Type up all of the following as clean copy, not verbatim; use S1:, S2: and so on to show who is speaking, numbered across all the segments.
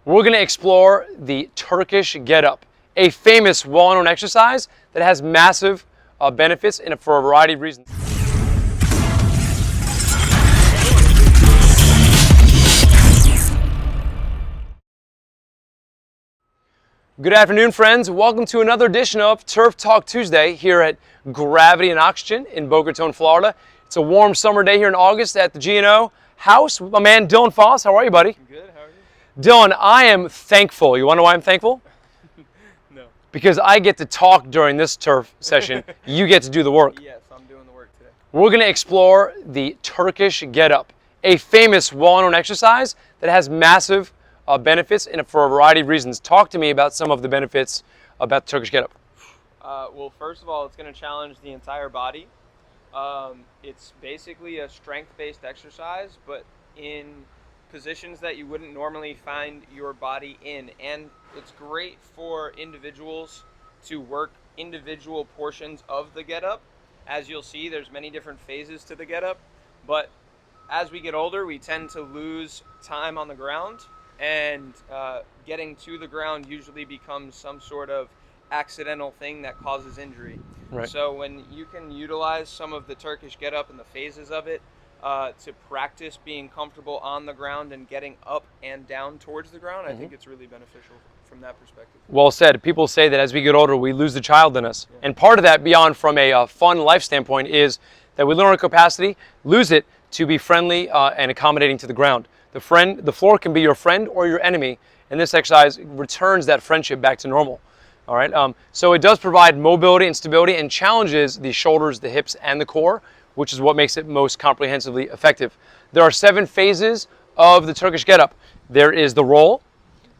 S1: We're going to explore the Turkish Get Up, a famous, well-known exercise that has massive benefits for a variety of reasons. Good afternoon, friends. Welcome to another edition of Turf Talk Tuesday here at Gravity and Oxygen in Boca Raton, Florida. It's a warm summer day here in August at the G&O house with my man Dylan Foss. How are you, buddy?
S2: Good. How are you?
S1: Dylan, I am thankful. You want to know why I'm thankful?
S2: No.
S1: Because I get to talk during this turf session. You get to do the work.
S2: Yes, I'm doing the work today.
S1: We're going to explore the Turkish Get Up, a famous, well-known exercise that has massive benefits for a variety of reasons. Talk to me about some of the benefits about the Turkish Get Up.
S2: Well, first of all, it's going to challenge the entire body. It's basically a strength-based exercise, but in positions that you wouldn't normally find your body in. And it's great for individuals to work individual portions of the Get Up. As you'll see, there's many different phases to the Get Up, but as we get older, we tend to lose time on the ground, and getting to the ground usually becomes some sort of accidental thing that causes injury.
S1: Right.
S2: So when you can utilize some of the Turkish Get Up and the phases of it to practice being comfortable on the ground and getting up and down towards the ground, I think it's really beneficial from that perspective.
S1: Well said. People say that as we get older, we lose the child in us. Yeah. And part of that, beyond from a fun life standpoint, is that we learn our capacity, lose it to be friendly and accommodating to the ground. The floor can be your friend or your enemy, and this exercise returns that friendship back to normal. All right. So it does provide mobility and stability and challenges the shoulders, the hips, and the core, which is what makes it most comprehensively effective. There are 7 phases of the Turkish Get Up. There is the roll,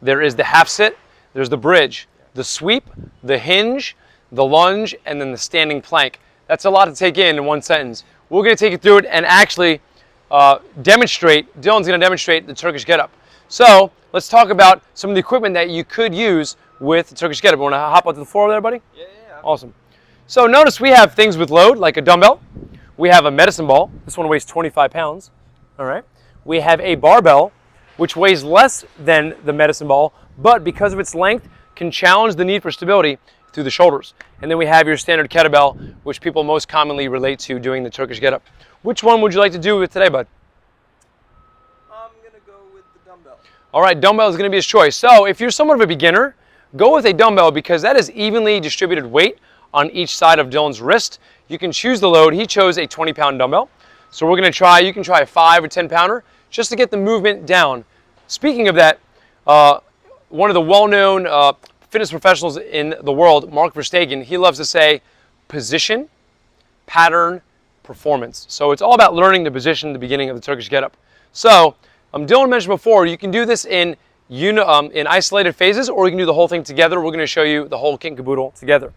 S1: there is the half sit, there's the bridge, the sweep, the hinge, the lunge, and then the standing plank. That's a lot to take in one sentence. We're going to take you through it and actually demonstrate. Dylan's going to demonstrate the Turkish Get Up. So let's talk about some of the equipment that you could use with the Turkish Get Up. You want to hop onto the floor there, buddy?
S2: Yeah.
S1: Awesome. So notice we have things with load, like a dumbbell. We have a medicine ball. This one weighs 25 pounds. All right. We have a barbell, which weighs less than the medicine ball, but because of its length, can challenge the need for stability through the shoulders. And then we have your standard kettlebell, which people most commonly relate to doing the Turkish Get Up. Which one would you like to do with today, bud?
S2: I'm going to go with the dumbbell.
S1: All right, dumbbell is going to be his choice. So if you're somewhat of a beginner, go with a dumbbell because that is evenly distributed weight on each side of Dylan's wrist. You can choose the load. He chose a 20-pound dumbbell. So we're going to try, you can try a 5 or 10 pounder just to get the movement down. Speaking of that, one of the well-known fitness professionals in the world, Mark Verstegen, he loves to say position, pattern, performance. So it's all about learning the position at the beginning of the Turkish Get Up. So Dylan mentioned before, you can do this in isolated phases, or you can do the whole thing together. We're going to show you the whole kit and caboodle together.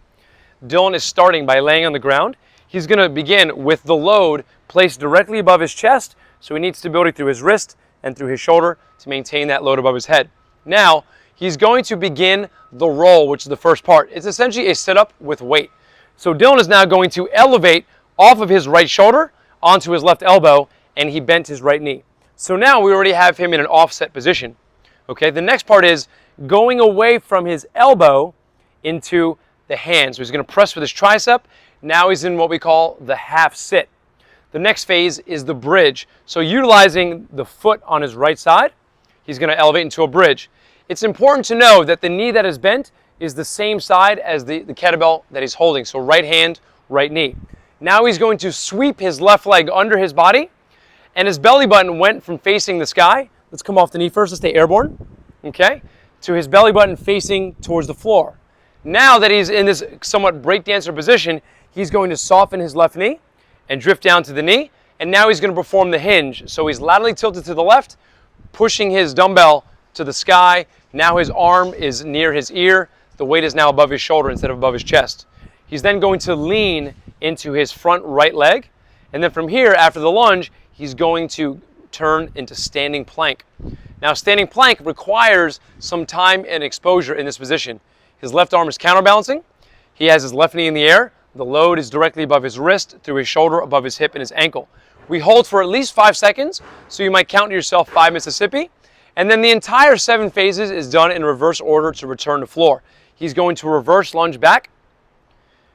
S1: Dylan is starting by laying on the ground. He's going to begin with the load placed directly above his chest, so he needs stability through his wrist and through his shoulder to maintain that load above his head. Now, he's going to begin the roll, which is the first part. It's essentially a sit-up with weight. So Dylan is now going to elevate off of his right shoulder onto his left elbow, and he bent his right knee. So now we already have him in an offset position. Okay, the next part is going away from his elbow into the hand. So he's going to press with his tricep. Now he's in what we call the half sit. The next phase is the bridge. So utilizing the foot on his right side, he's going to elevate into a bridge. It's important to know that the knee that is bent is the same side as the kettlebell that he's holding. So right hand, right knee. Now he's going to sweep his left leg under his body, and his belly button went from facing the sky. Let's come off the knee first. Let's stay airborne. Okay? To his belly button facing towards the floor. Now that he's in this somewhat breakdancer position, he's going to soften his left knee and drift down to the knee. And now he's going to perform the hinge. So he's laterally tilted to the left, pushing his dumbbell to the sky. Now his arm is near his ear. The weight is now above his shoulder instead of above his chest. He's then going to lean into his front right leg. And then from here, after the lunge, he's going to turn into standing plank. Now, standing plank requires some time and exposure in this position. His left arm is counterbalancing. He has his left knee in the air. The load is directly above his wrist, through his shoulder, above his hip, and his ankle. We hold for at least 5 seconds, so you might count to yourself 5 Mississippi, And then the entire 7 phases is done in reverse order to return to floor. He's going to reverse lunge back.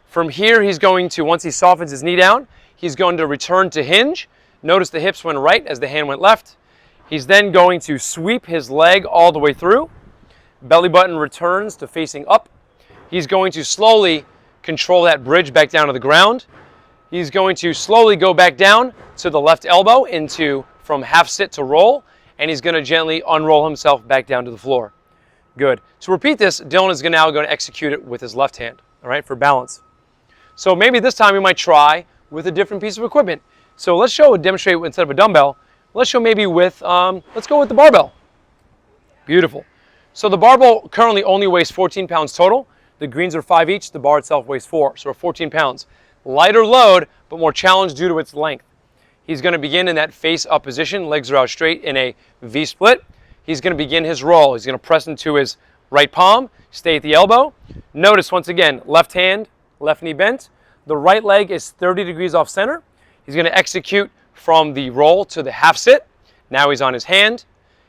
S1: From here, he's going to, once he softens his knee down, he's going to return to hinge. Notice the hips went right as the hand went left. He's then going to sweep his leg all the way through. Belly button returns to facing up. He's going to slowly control that bridge back down to the ground. He's going to slowly go back down to the left elbow into from half sit to roll, and he's going to gently unroll himself back down to the floor. Good. To repeat this, Dylan is now going to execute it with his left hand, all right, for balance. So maybe this time we might try with a different piece of equipment. So let's demonstrate instead of a dumbbell, let's show maybe with, let's go with the barbell. Beautiful. So the barbell currently only weighs 14 pounds total. The greens are 5 each, the bar itself weighs 4, so we're 14 pounds. Lighter load, but more challenge due to its length. He's going to begin in that face up position, legs are out straight in a V split. He's going to begin his roll. He's going to press into his right palm, stay at the elbow. Notice once again, left hand, left knee bent. The right leg is 30 degrees off center. He's going to execute from the roll to the half sit. Now he's on his hand.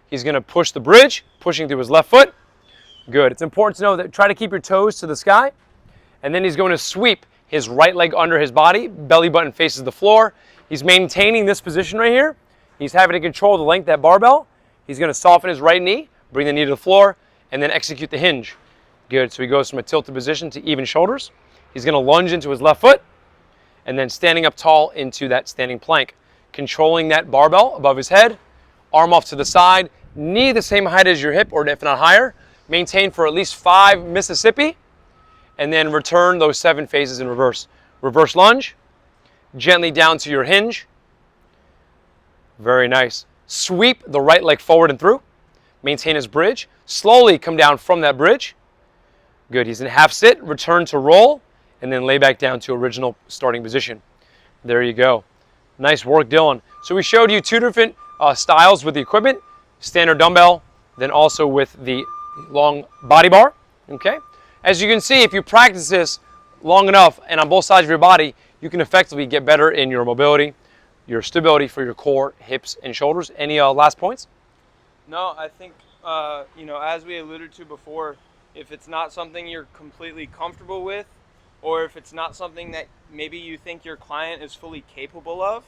S1: He's going to push the bridge, pushing through his left foot. Good. It's important to know that try to keep your toes to the sky. And then he's going to sweep his right leg under his body, belly button faces the floor. He's maintaining this position right here. He's having to control the length of that barbell. He's going to soften his right knee, bring the knee to the floor, and then execute the hinge. Good. So he goes from a tilted position to even shoulders. He's going to lunge into his left foot, and then standing up tall into that standing plank. Controlling that barbell above his head, arm off to the side, knee the same height as your hip, or if not higher. Maintain for at least 5 Mississippi, and then return those 7 phases in reverse. Reverse lunge, gently down to your hinge. Very nice. Sweep the right leg forward and through. Maintain his bridge. Slowly come down from that bridge. Good. He's in half sit, return to roll, and then lay back down to original starting position. There you go. Nice work, Dylan. So we showed you 2 different styles with the equipment, standard dumbbell, then also with the long body bar, okay? As you can see, if you practice this long enough and on both sides of your body, you can effectively get better in your mobility, your stability for your core, hips, and shoulders. Any last points?
S2: No, I think, as we alluded to before, if it's not something you're completely comfortable with, or if it's not something that maybe you think your client is fully capable of,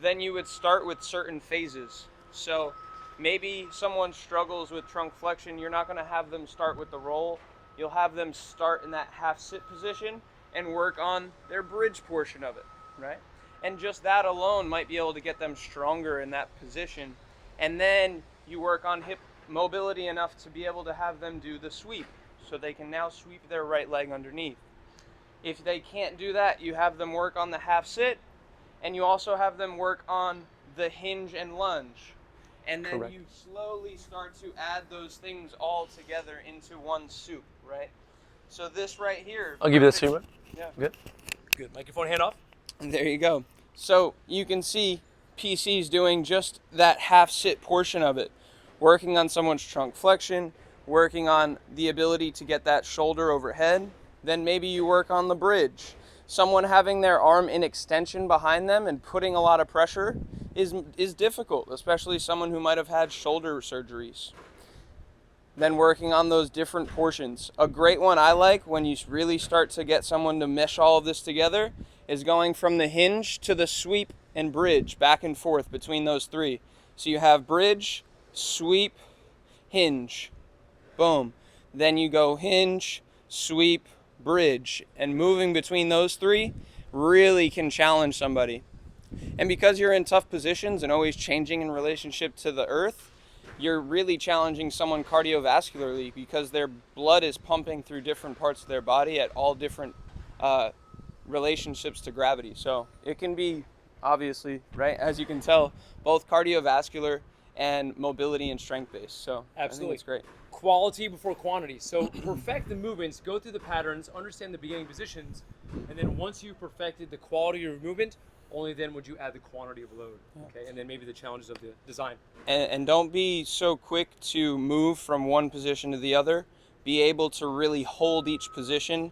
S2: then you would start with certain phases. So maybe someone struggles with trunk flexion, you're not going to have them start with the roll. You'll have them start in that half sit position and work on their bridge portion of it, right? And just that alone might be able to get them stronger in that position. And then you work on hip mobility enough to be able to have them do the sweep, so they can now sweep their right leg underneath. If they can't do that, you have them work on the half sit, and you also have them work on the hinge and lunge. And then
S1: Correct.
S2: You slowly start to add those things all together into one soup, right? So this right here.
S1: I'll give you this here.
S2: Yeah.
S1: Good. Good. Microphone hand off.
S2: And there you go. So you can see PC's doing just that half sit portion of it, working on someone's trunk flexion, working on the ability to get that shoulder overhead. Then maybe you work on the bridge. Someone having their arm in extension behind them and putting a lot of pressure is difficult, especially someone who might have had shoulder surgeries. Then working on those different portions. A great one I like when you really start to get someone to mesh all of this together is going from the hinge to the sweep and bridge, back and forth between those 3. So you have bridge, sweep, hinge, boom. Then you go hinge, sweep, bridge, and moving between those 3 really can challenge somebody. And because you're in tough positions and always changing in relationship to the earth, you're really challenging someone cardiovascularly because their blood is pumping through different parts of their body at all different relationships to gravity. So it can be, obviously, right, as you can tell, both cardiovascular and mobility and strength based. So
S1: Absolutely.
S2: I think it's great.
S1: Quality before quantity. So perfect the movements, go through the patterns, understand the beginning positions, and then once you've perfected the quality of your movement, only then would you add the quantity of load, okay? And then maybe the challenges of the design.
S2: And don't be so quick to move from one position to the other. Be able to really hold each position,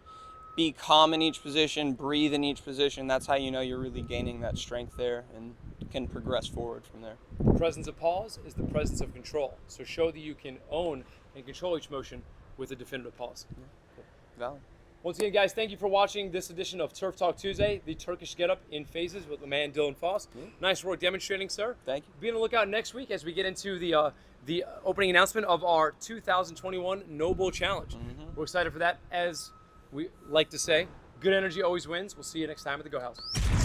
S2: be calm in each position, breathe in each position. That's how you know you're really gaining that strength there. And can progress forward from there.
S1: The presence of pause is the presence of control. So show that you can own and control each motion with a definitive pause.
S2: Valid.
S1: Once again, guys, thank you for watching this edition of Turf Talk Tuesday, the Turkish Get Up in phases with the man Dylan Foss. Nice work demonstrating, sir.
S2: Thank you.
S1: Be on the lookout next week as we get into the opening announcement of our 2021 No Bull Challenge. We're excited for that. As we like to say, good energy always wins. We'll see you next time at the Go House.